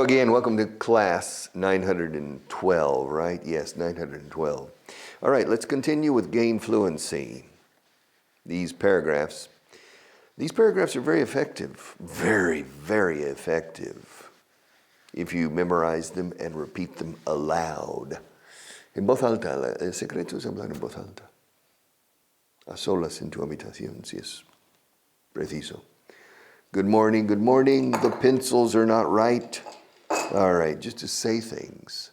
Hello again. Welcome to class 912, right? Yes, 912. All right, let's continue with gain fluency. These paragraphs are very effective. Very, very effective if you memorize them and repeat them aloud. En voz alta. El secreto es hablar en voz alta. A solas en tu habitación, si es preciso. Good morning, good morning. The pencils are not right. All right, just to say things.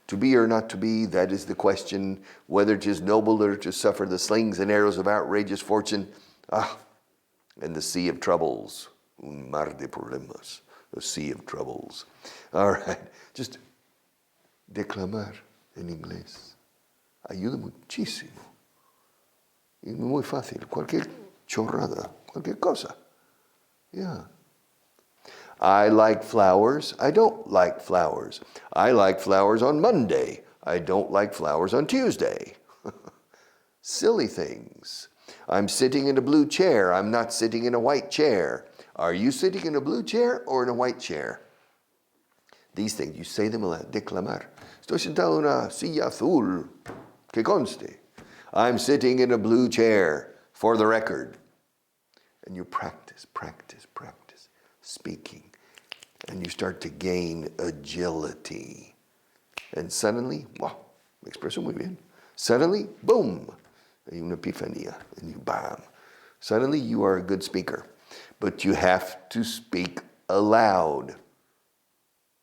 To be or not to be, that is the question. Whether 'tis nobler to suffer the slings and arrows of outrageous fortune. And the sea of troubles. Un mar de problemas. A sea of troubles. All right, just declamar en inglés. Ayuda muchísimo. Y muy fácil. Cualquier chorrada, cualquier cosa. Yeah. I like flowers. I don't like flowers. I like flowers on Monday. I don't like flowers on Tuesday. Silly things. I'm sitting in a blue chair. I'm not sitting in a white chair. Are you sitting in a blue chair or in a white chair? These things, you say them aloud. Declamar. Estoy sentado en una silla azul. Que conste. I'm sitting in a blue chair, for the record. And you practice speaking. And you start to gain agility. And suddenly, wow, me expreso muy bien. Suddenly, boom, hay una epifanía, and you bam. Suddenly you are a good speaker. But you have to speak aloud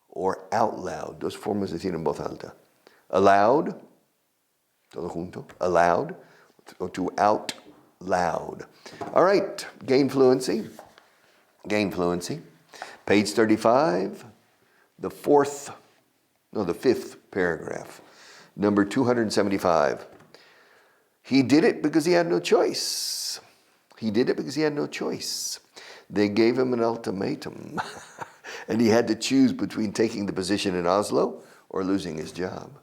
or out loud. Dos formas de decir en voz alta. Aloud, todo junto, aloud, or to out loud. All right, gain fluency. Page 35, the fifth paragraph, number 275. He did it because he had no choice. They gave him an ultimatum, and he had to choose between taking the position in Oslo or losing his job.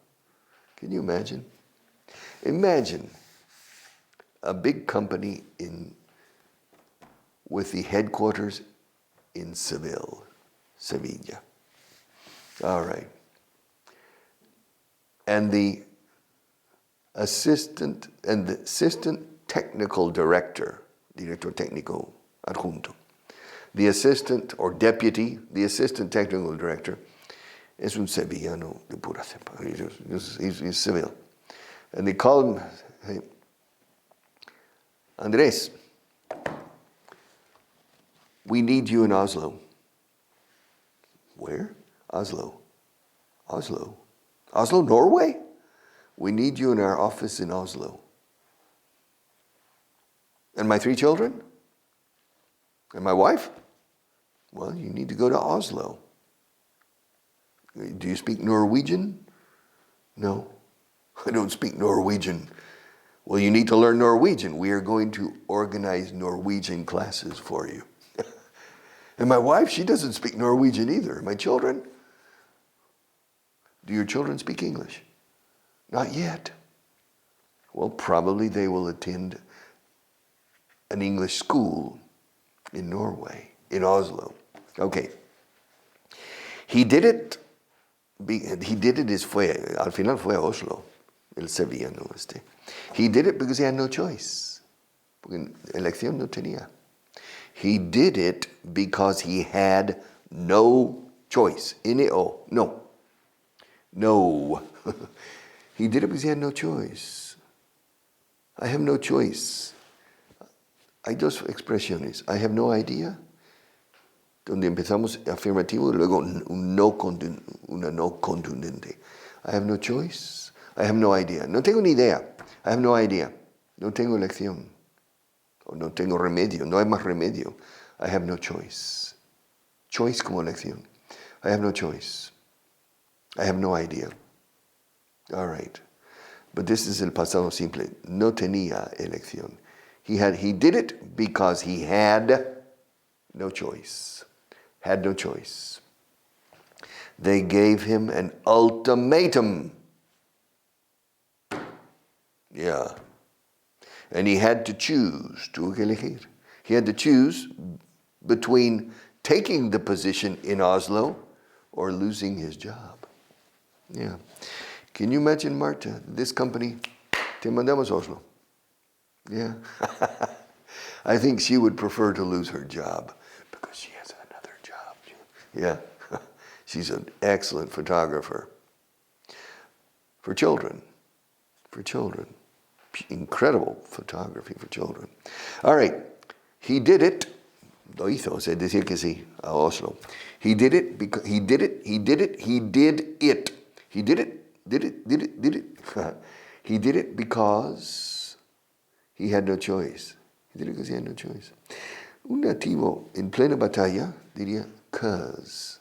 Can you imagine? Imagine a big company with the headquarters in Sevilla. All right. And the assistant technical director, director técnico adjunto, the assistant or deputy, the assistant technical director, es un sevillano de pura cepa. He's Seville. And they call him, hey, Andrés, we need you in Oslo. Where? Oslo, Norway? We need you in our office in Oslo. And my 3 children? And my wife? Well, you need to go to Oslo. Do you speak Norwegian? No, I don't speak Norwegian. Well, you need to learn Norwegian. We are going to organize Norwegian classes for you. And my wife, she doesn't speak Norwegian either. My children? Do your children speak English? Not yet. Well, probably they will attend an English school in Norway, in Oslo. Okay. He did it al final fue a Oslo, el sevillano este. He did it because he had no choice. Porque elección no tenía. He did it because he had no choice. N-O, no. No. He did it because he had no choice. I have no choice. Hay dos expresiones. I have no idea, donde empezamos afirmativo y luego una no contundente. I have no choice. I have no idea. No tengo ni idea. I have no idea. No tengo elección. O no tengo remedio. No hay más remedio. I have no choice. Choice como elección. I have no choice. I have no idea. All right. But this is el pasado simple. No tenía elección. He did it because he had no choice. Had no choice. They gave him an ultimatum. Yeah. And he had to choose. Tuvo que elegir. He had to choose between taking the position in Oslo or losing his job. Yeah. Can you imagine, Marta, this company, te mandamos Oslo? Yeah. I think she would prefer to lose her job because she has another job. Yeah. She's an excellent photographer. For children. Incredible photography for children. All right. He did it. Lo hizo, o sea, decir que sí, a Oslo. He did it because he did it. He did it because he had no choice. He did it because he had no choice. Un nativo en plena batalla diría cause.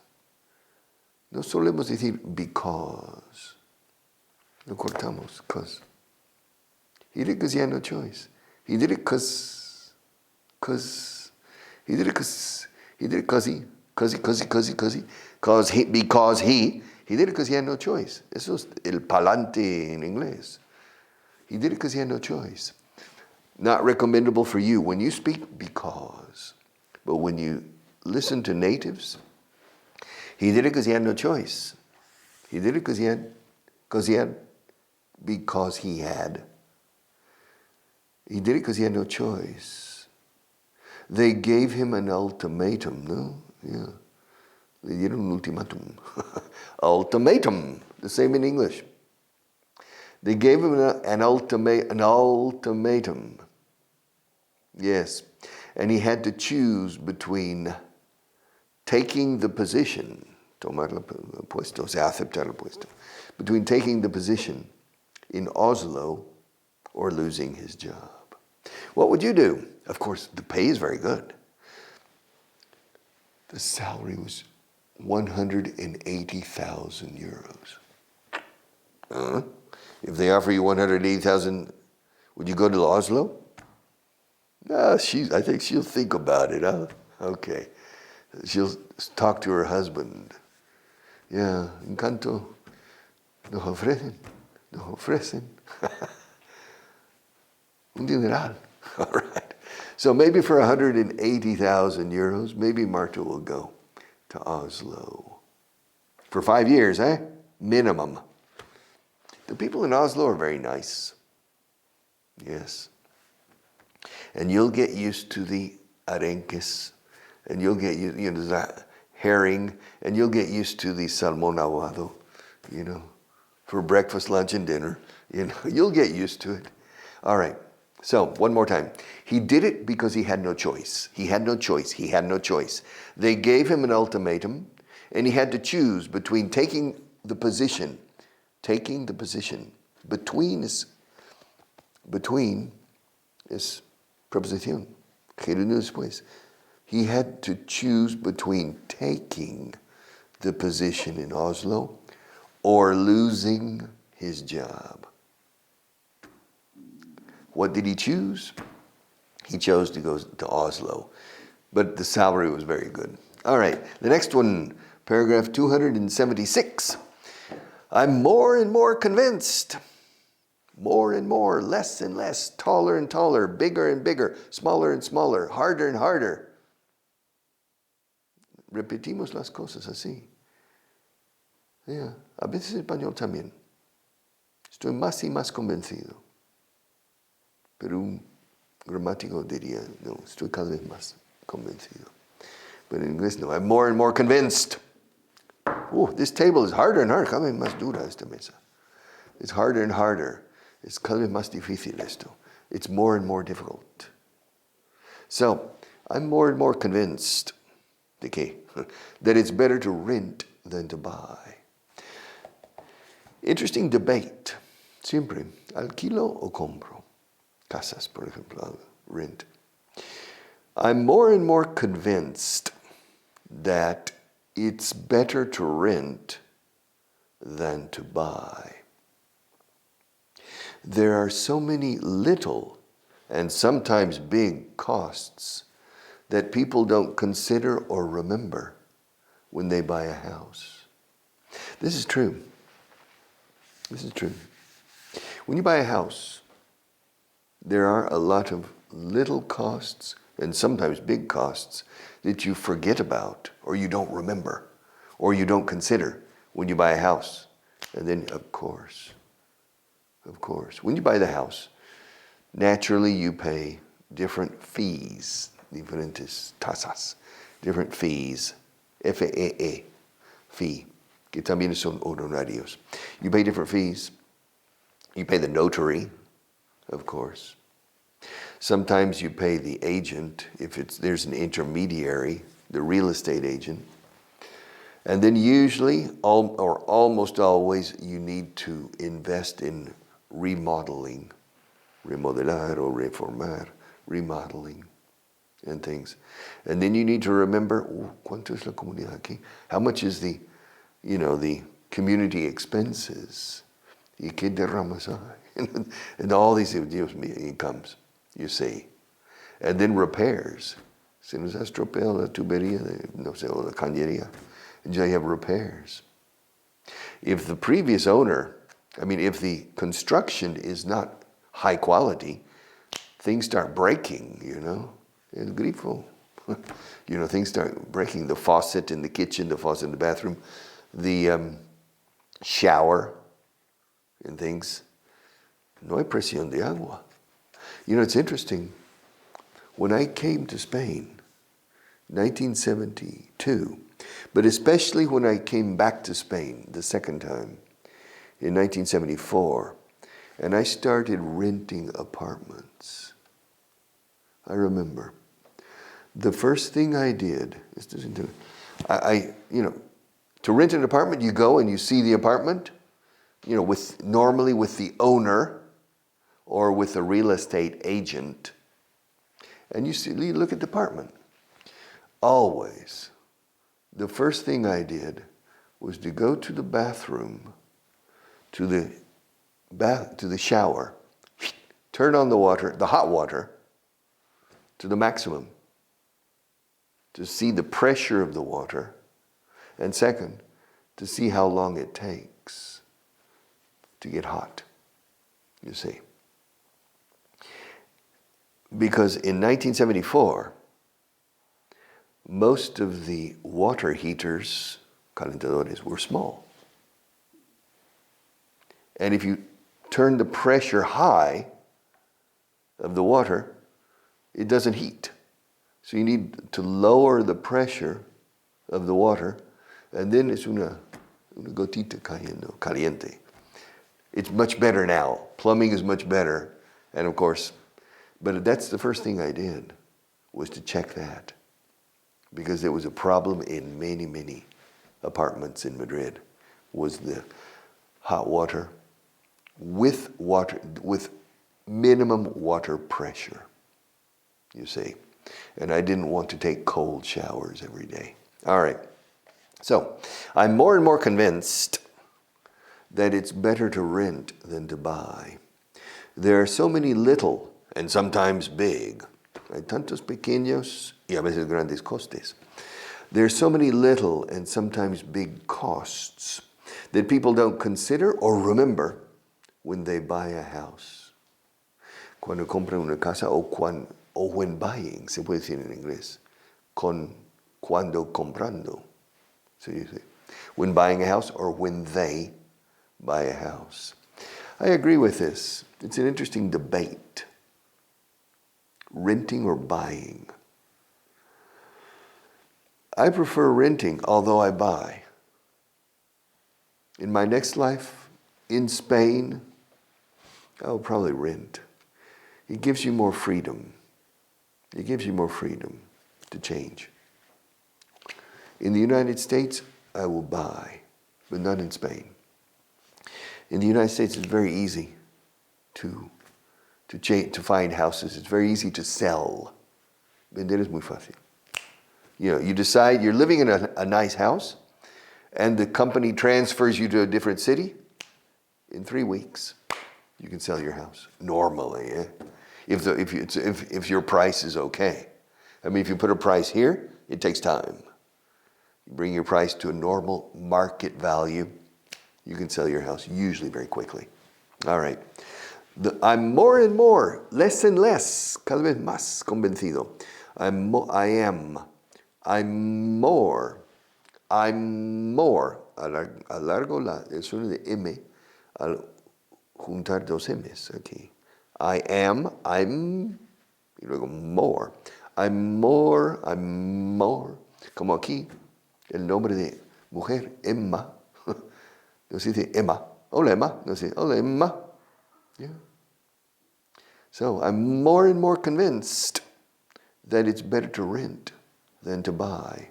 No solemos decir because. Lo cortamos, cause. He did it because he had no choice. He did it because he did it because he, because he did it because he had no choice. Eso es el palante en inglés. He did it because he had no choice. Not recommendable for you when you speak because, but when you listen to natives, he did it because he had no choice. He did it because he had. He did it because he had no choice. They gave him an ultimatum, no? Yeah. Le dieron un ultimatum. Ultimatum, the same in English. They gave him an ultimatum. Yes. And he had to choose between taking the position, tomar el puesto, o sea, aceptar el puesto, between taking the position in Oslo or losing his job. What would you do? Of course, the pay is very good. The salary was 180,000 euros. If they offer you 180,000, would you go to Oslo? No, I think she'll think about it, huh? Okay. She'll talk to her husband. Yeah, encanto. Nos ofrecen. Un dineral. All right. So maybe for 180,000 euros, maybe Marta will go to Oslo. For 5 years, minimum. The people in Oslo are very nice. Yes. And you'll get used to the arenques, and you'll get used, the herring, and you'll get used to the salmón ahuado, for breakfast, lunch, and dinner. You'll get used to it. All right. So, one more time. He did it because he had no choice. He had no choice. They gave him an ultimatum, and he had to choose between taking the position. Between is preposición. Gerundio después. He had to choose between taking the position in Oslo or losing his job. What did he choose? He chose to go to Oslo, but the salary was very good. All right, the next one, paragraph 276. I'm more and more convinced. More and more, less and less, taller and taller, bigger and bigger, smaller and smaller, harder and harder. Repetimos las cosas así. Yeah. A veces en español también. Estoy más y más convencido. Pero un gramático diría, no, estoy cada vez más convencido. But in inglés no, I'm more and more convinced. Oh, this table is harder and harder. Cada vez más dura esta mesa. It's harder and harder. Es cada vez más difícil esto. It's more and more difficult. So, I'm more and more convinced de que, that it's better to rent than to buy. Interesting debate. Siempre, ¿alquilo o compro? Casas, por ejemplo, rent. I'm more and more convinced that it's better to rent than to buy. There are so many little and sometimes big costs that people don't consider or remember when they buy a house. This is true. When you buy a house, there are a lot of little costs and sometimes big costs that you forget about or you don't remember or you don't consider when you buy a house. And then, of course, when you buy the house, naturally you pay different fees, diferentes tasas, different fees, FEE, fee, que también son honorarios. You pay different fees. You pay the notary, of course. Sometimes you pay the agent if there's an intermediary, the real estate agent. And then usually, or almost always, you need to invest in remodeling, remodelar or reformar, remodeling and things. And then you need to remember, ¿cuánto es la comunidad aquí? How much is the community expenses? ¿Y qué derramas hay? And all these, Dios mío, incomes, you see. And then repairs. Se nos ha estropeado la tubería o la cañería. And you have repairs. If the previous owner, if the construction is not high quality, things start breaking, El grifo. Things start breaking. The faucet in the kitchen, the faucet in the bathroom, the shower and things. No hay presión de agua. It's interesting. When I came to Spain, 1972, but especially when I came back to Spain the second time in 1974, and I started renting apartments. I remember the first thing I did is to rent an apartment, you go and you see the apartment, normally with the owner or with a real estate agent, and you look at the apartment. Always, the first thing I did was to go to the bathroom, to the shower, turn on the water, the hot water, to the maximum, to see the pressure of the water, and second, to see how long it takes to get hot, you see. Because in 1974, most of the water heaters, calentadores, were small. And if you turn the pressure high of the water, it doesn't heat. So you need to lower the pressure of the water, and then it's una gotita caliente. It's much better now. Plumbing is much better. And of course, but that's the first thing I did, was to check that. Because there was a problem in many, many apartments in Madrid, was the hot water with minimum water pressure, you see. And I didn't want to take cold showers every day. All right. So I'm more and more convinced that it's better to rent than to buy. There are so many little and sometimes big. Hay tantos pequeños y a veces grandes costes. There are so many little and sometimes big costs that people don't consider or remember when they buy a house. Cuando compran una casa o when buying, se puede decir en inglés, cuando comprando. So you say, when buying a house or when they buy a house. I agree with this. It's an interesting debate. Renting or buying. I prefer renting, although I buy. In my next life, in Spain, I'll probably rent. It gives you more freedom. It gives you more freedom to change. In the United States, I will buy, but not in Spain. In the United States, it's very easy to find houses. It's very easy to sell. Vender es muy fácil. You decide you're living in a nice house, and the company transfers you to a different city. In 3 weeks, you can sell your house normally. If your price is okay. If you put a price here, it takes time. You bring your price to a normal market value, you can sell your house usually very quickly. All right. I'm more and more, less and less, cada vez más convencido. I'm more I'm more. Alargo el sonido de M al juntar dos M's aquí. I am, I'm, y luego more. I'm more. Como aquí, el nombre de mujer, Emma. No se dice Emma. Hola, Emma. No se dice, hola, Emma. Yeah. So I'm more and more convinced that it's better to rent than to buy.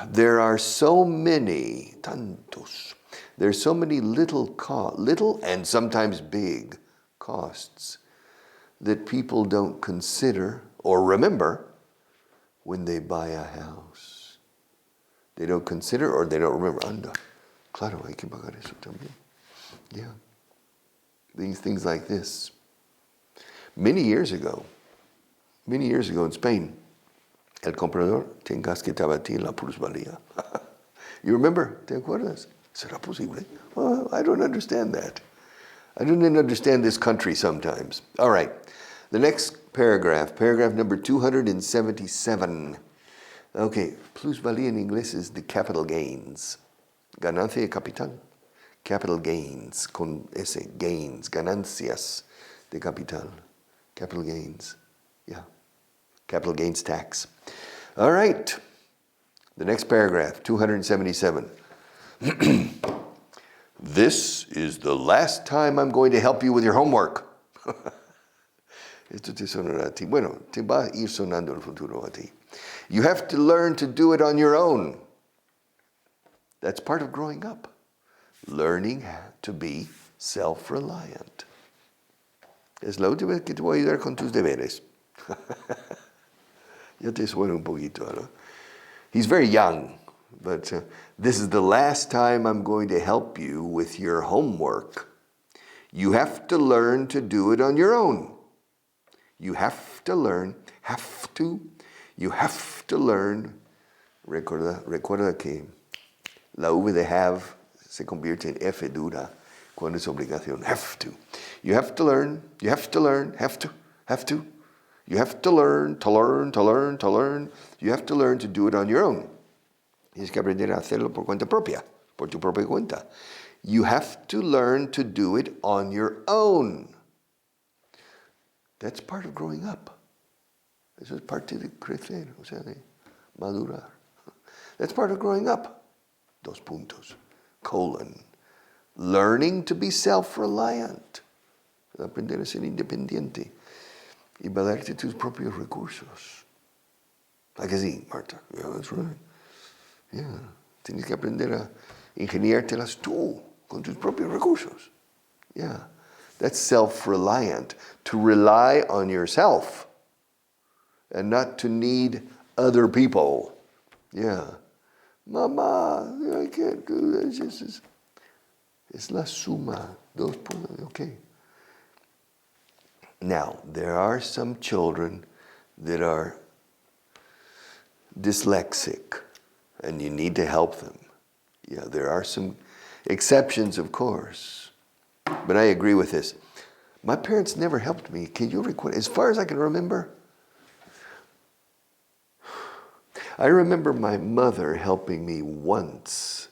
There are so many, tantos, there's so many little and sometimes big costs that people don't consider or remember when they buy a house. They don't consider or they don't remember. Anda, claro, hay que pagar eso también. Yeah. Things like this. Many years ago in Spain, el comprador te encasquetaba a ti en la plusvalía. You remember? ¿Te acuerdas? ¿Será posible? Well, I don't understand that. I don't even understand this country sometimes. All right. The next paragraph number 277. Okay, plusvalía in English is the capital gains. Ganancia de capital. Capital gains, con ese, gains, ganancias de capital. Capital gains, yeah. Capital gains tax. All right. The next paragraph, 277. This is the last time I'm going to help you with your homework. Esto te sonará a ti. Bueno, te va a ir sonando el futuro a ti. You have to learn to do it on your own. That's part of growing up. Learning to be self-reliant. Es la última vez que te voy a ayudar con tus deberes. Ya te suena un poquito, ¿no? He's very young, but this is the last time I'm going to help you with your homework. You have to learn to do it on your own. You have to learn, you have to learn. Recuerda que la V de have se convierte en F dura cuando es obligación. Have to. You have to learn, have to. You have to learn. You have to learn to do it on your own. Tienes que aprender a hacerlo por cuenta propia, por tu propia cuenta. You have to learn to do it on your own. That's part of growing up. Eso es parte de crecer, o sea, de madurar. That's part of growing up. Dos puntos. Learning to be self-reliant. Aprender a ser independiente. Y valerte tus propios recursos. ¿A que sí, Marta? Yeah, that's right. Yeah. Tienes que aprender a ingeniártelas tú, con tus propios recursos. Yeah. That's self-reliant. To rely on yourself. And not to need other people. Yeah. Mama, I can't do this. Es la suma. Dos puntos. Okay. Now, there are some children that are dyslexic, and you need to help them. Yeah, there are some exceptions, of course. But I agree with this. My parents never helped me. Can you record? As far as I can remember, I remember my mother helping me once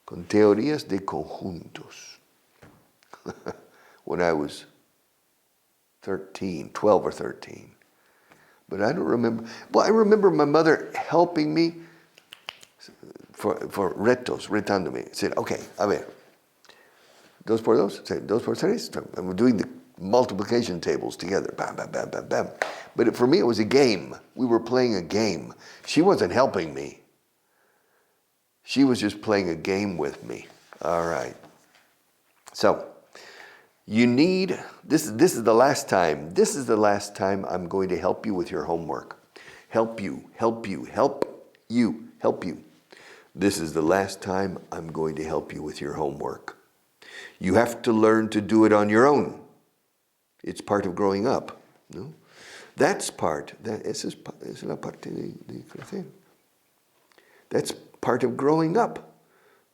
con teorías de conjuntos when I was 12 or 13. But I don't remember. Well, I remember my mother helping me for retándome. Said, okay, a ver, 2 por 2, 2 por 3. And we're doing the multiplication tables together. Bam, bam, bam, bam, bam. But for me, it was a game. We were playing a game. She wasn't helping me. She was just playing a game with me. All right. So, you need, this is the last time. This is the last time I'm going to help you with your homework. Help you. This is the last time I'm going to help you with your homework. You have to learn to do it on your own. It's part of growing up. No? Esa es la parte de crecer. That's part of growing up.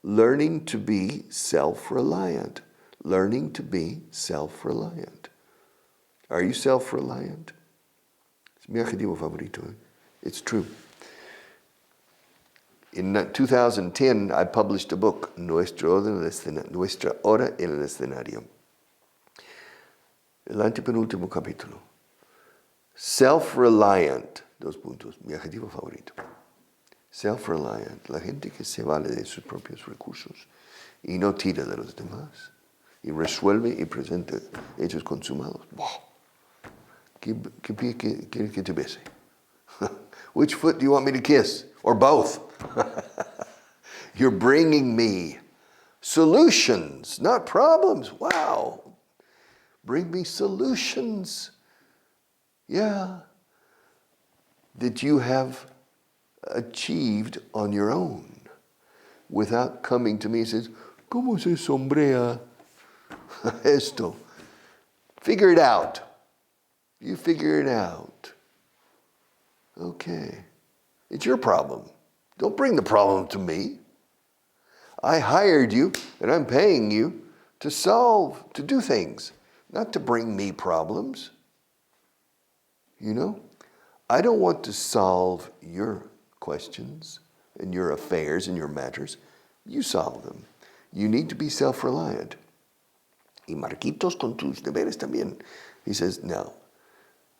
Learning to be self-reliant. Learning to be self-reliant. Are you self-reliant? Es mi adjetivo favorito. It's true. In 2010, I published a book, Nuestra Hora en el Escenario. El antepenúltimo capítulo. Self-reliant, dos puntos, mi adjetivo favorito. Self-reliant, la gente que se vale de sus propios recursos y no tira de los demás y resuelve y presenta hechos consumados. Wow. ¿Qué pie quieres que te bese? Which foot do you want me to kiss? Or both? You're bringing me solutions, not problems. Wow. Bring me solutions. Yeah. That you have achieved on your own without coming to me and says, ¿Cómo se sombrea esto? Figure it out. You figure it out. Okay. It's your problem. Don't bring the problem to me. I hired you and I'm paying you to do things, not to bring me problems. You know? I don't want to solve your questions and your affairs and your matters. You solve them. You need to be self-reliant. Y Marquitos con tus deberes también. He says, no.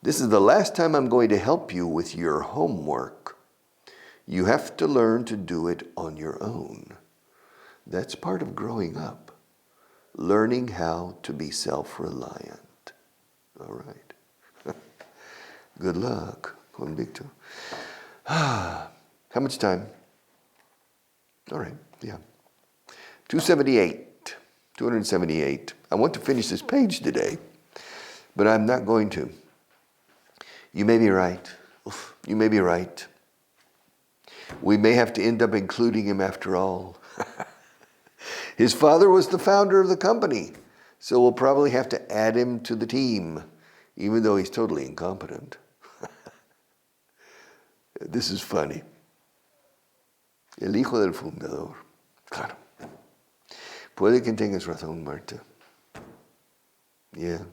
This is the last time I'm going to help you with your homework. You have to learn to do it on your own. That's part of growing up. Learning how to be self-reliant. All right. Good luck, Juan Victor. How much time? All right, yeah. 278. I want to finish this page today, but I'm not going to. You may be right. You may be right. We may have to end up including him after all. His father was the founder of the company, so we'll probably have to add him to the team, even though he's totally incompetent. This is funny. El hijo del fundador. Claro. Puede que tengas razón, Marta. Yeah.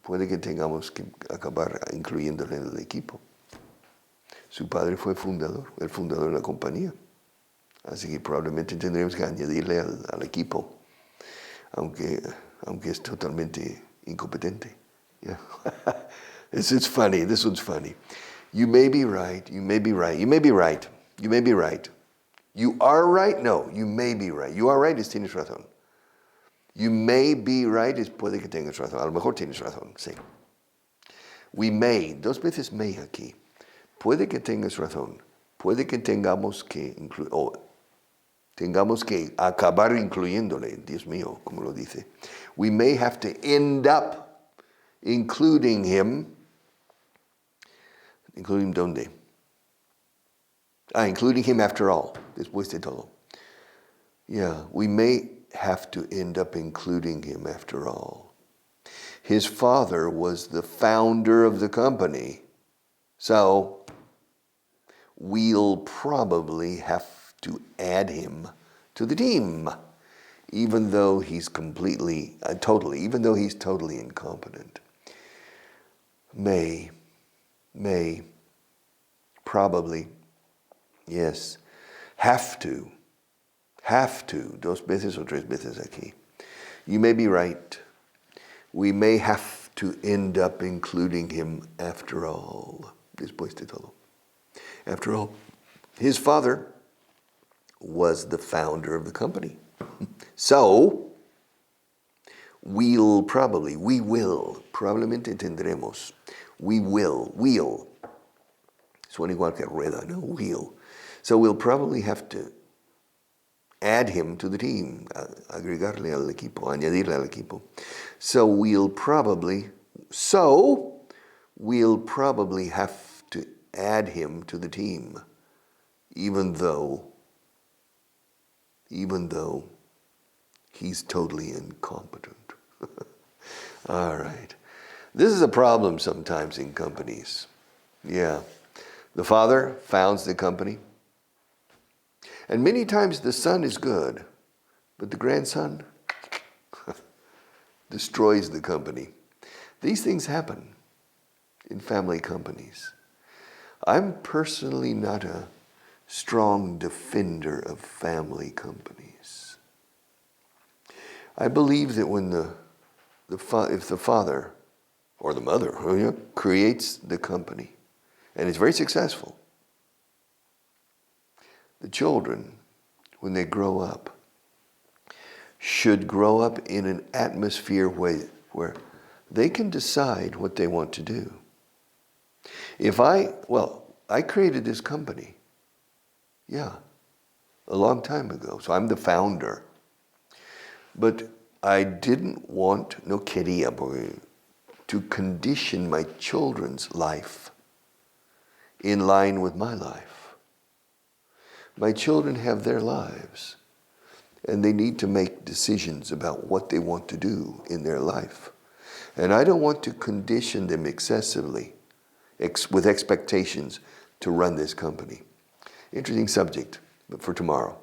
Puede que tengamos que acabar incluyéndole en el equipo. Su padre fue el fundador de la compañía. Así que probablemente tendremos que añadirle al equipo, aunque es totalmente incompetente. Yeah. It's funny. This one's funny. You may be right. You may be right. You may be right. You may be right. You are right? No, you may be right. You are right es tienes razón. You may be right es puede que tengas razón. A lo mejor tienes razón, sí. We may, dos veces may aquí. Puede que tengas razón. Puede que tengamos que acabar incluyéndole. Dios mío, como lo dice. We may have to end up including him. ¿Including dónde? Including him after all. Después de todo. Yeah, we may have to end up including him after all. His father was the founder of the company. So, we'll probably have to add him to the team, even though he's totally incompetent. May, probably, yes, have to, dos veces o tres veces aquí. You may be right. We may have to end up including him after all. Después de todo. After all, his father was the founder of the company. So, we will, probablemente tendremos, we'll. Suena igual que rueda, no, we'll. So we'll probably have to add him to the team, agregarle al equipo, añadirle al equipo. So we'll probably have to add him to the team, even though he's totally incompetent. All right. This is a problem sometimes in companies. Yeah. The father founds the company. And many times the son is good, but the grandson destroys the company. These things happen in family companies. I'm personally not a strong defender of family companies. I believe that when if the father or the mother creates the company and is very successful, the children, when they grow up, should grow up in an atmosphere where they can decide what they want to do. I created this company, a long time ago, so I'm the founder. But I didn't want, to condition my children's life in line with my life. My children have their lives, and they need to make decisions about what they want to do in their life. And I don't want to condition them excessively with expectations to run this company. Interesting subject, but for tomorrow.